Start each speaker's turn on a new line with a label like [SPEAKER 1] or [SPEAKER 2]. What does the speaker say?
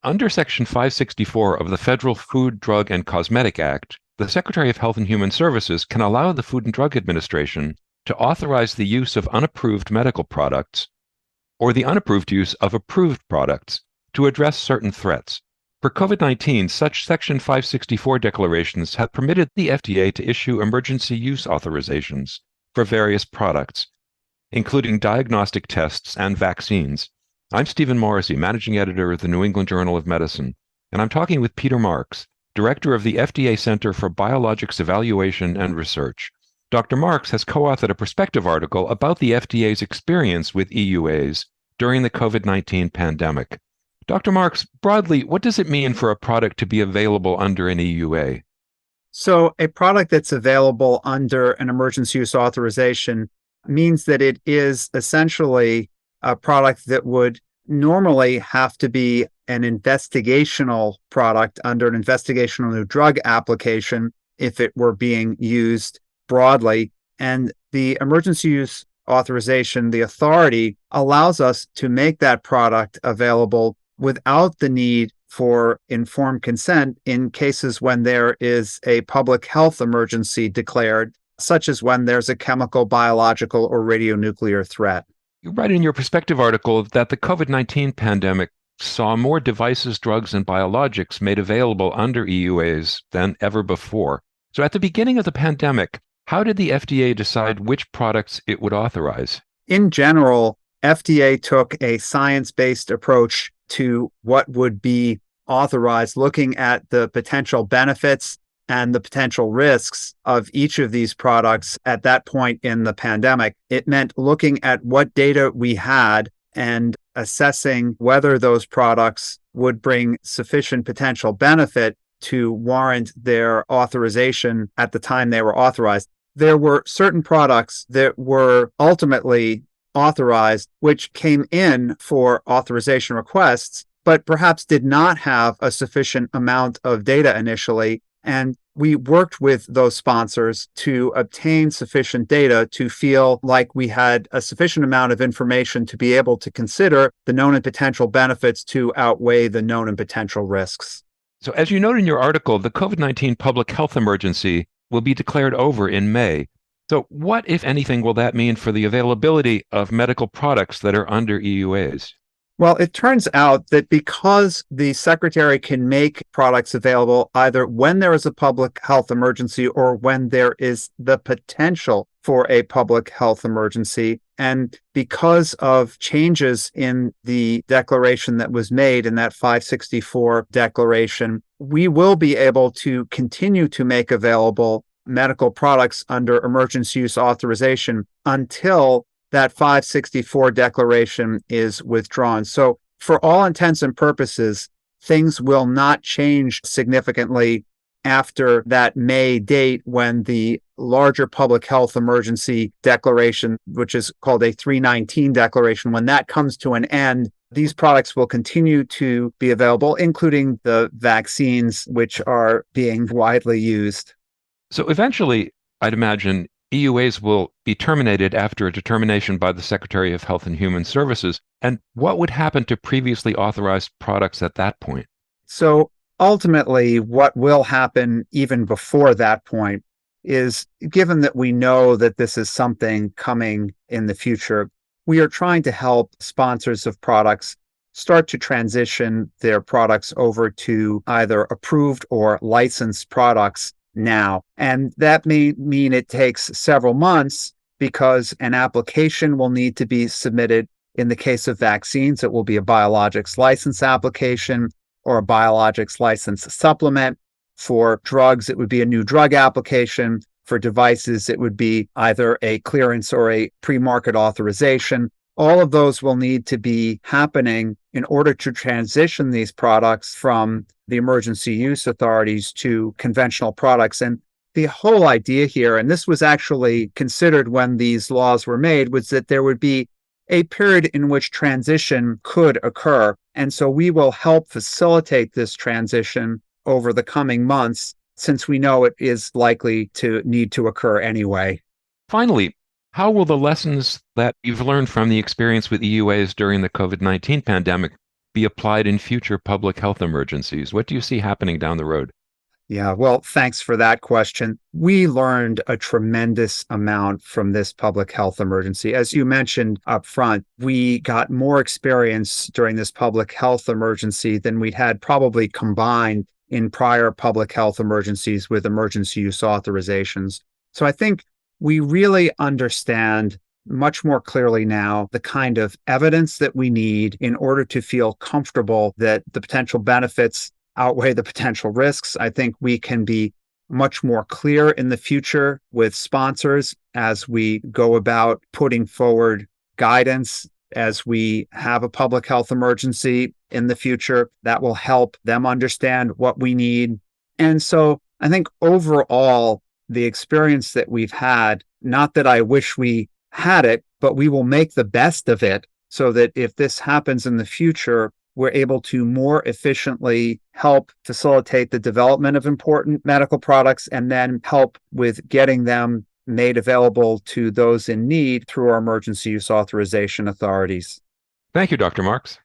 [SPEAKER 1] Under Section 564 of the Federal Food, Drug, and Cosmetic Act, the Secretary of Health and Human Services can allow the Food and Drug Administration to authorize the use of unapproved medical products or the unapproved use of approved products to address certain threats. For COVID-19, such Section 564 declarations have permitted the FDA to issue emergency use authorizations for various products, including diagnostic tests and vaccines. I'm Stephen Morrissey, Managing Editor of the New England Journal of Medicine, and I'm talking with Peter Marks, Director of the FDA Center for Biologics Evaluation and Research. Dr. Marks has co-authored a perspective article about the FDA's experience with EUAs during the COVID-19 pandemic. Dr. Marks, broadly, what does it mean for a product to be available under an EUA?
[SPEAKER 2] So a product that's available under an emergency use authorization means that it is essentially a product that would normally have to be an investigational product under an investigational new drug application if it were being used broadly. And the emergency use authorization, the authority, allows us to make that product available without the need for informed consent in cases when there is a public health emergency declared, such as when there's a chemical, biological, or radionuclear threat.
[SPEAKER 1] You write in your perspective article that the COVID-19 pandemic saw more devices, drugs, and biologics made available under EUAs than ever before. So at the beginning of the pandemic, how did the FDA decide which products it would authorize?
[SPEAKER 2] In general, FDA took a science-based approach to what would be authorized, looking at the potential benefits and the potential risks of each of these products at that point in the pandemic. It meant looking at what data we had and assessing whether those products would bring sufficient potential benefit to warrant their authorization at the time they were authorized. There were certain products that were ultimately authorized, which came in for authorization requests, but perhaps did not have a sufficient amount of data initially. And we worked with those sponsors to obtain sufficient data to feel like we had a sufficient amount of information to be able to consider the known and potential benefits to outweigh the known and potential risks.
[SPEAKER 1] So as you note in your article, the COVID-19 public health emergency will be declared over in May. So what, if anything, will that mean for the availability of medical products that are under EUAs?
[SPEAKER 2] Well, it turns out that because the Secretary can make products available either when there is a public health emergency or when there is the potential for a public health emergency, and because of changes in the declaration that was made in that 564 declaration, we will be able to continue to make available medical products under emergency use authorization until that 564 declaration is withdrawn. So for all intents and purposes, things will not change significantly after that May date when the larger public health emergency declaration, which is called a 319 declaration, when that comes to an end, these products will continue to be available, including the vaccines, which are being widely used.
[SPEAKER 1] So eventually, I'd imagine EUAs will be terminated after a determination by the Secretary of Health and Human Services. And what would happen to previously authorized products at that point?
[SPEAKER 2] So ultimately, what will happen even before that point is, given that we know that this is something coming in the future, we are trying to help sponsors of products start to transition their products over to either approved or licensed products now. And that may mean it takes several months because an application will need to be submitted. In the case of vaccines, it will be a biologics license application or a biologics license supplement. For drugs, it would be a new drug application. For devices, it would be either a clearance or a pre-market authorization. All of those will need to be happening in order to transition these products from the emergency use authorities to conventional products. And the whole idea here, and this was actually considered when these laws were made, was that there would be a period in which transition could occur. And so we will help facilitate this transition over the coming months, since we know it is likely to need to occur anyway.
[SPEAKER 1] Finally, how will the lessons that you've learned from the experience with EUAs during the COVID-19 pandemic be applied in future public health emergencies? What do you see happening down the road?
[SPEAKER 2] Yeah, well, thanks for that question. We learned a tremendous amount from this public health emergency. As you mentioned up front, we got more experience during this public health emergency than we'd had probably combined in prior public health emergencies with emergency use authorizations. So I think we really understand much more clearly now the kind of evidence that we need in order to feel comfortable that the potential benefits outweigh the potential risks. I think we can be much more clear in the future with sponsors as we go about putting forward guidance as we have a public health emergency in the future. That will help them understand what we need. And so I think overall, the experience that we've had, not that I wish we had it, but we will make the best of it so that if this happens in the future, we're able to more efficiently help facilitate the development of important medical products and then help with getting them made available to those in need through our emergency use authorization authorities.
[SPEAKER 1] Thank you, Dr. Marks.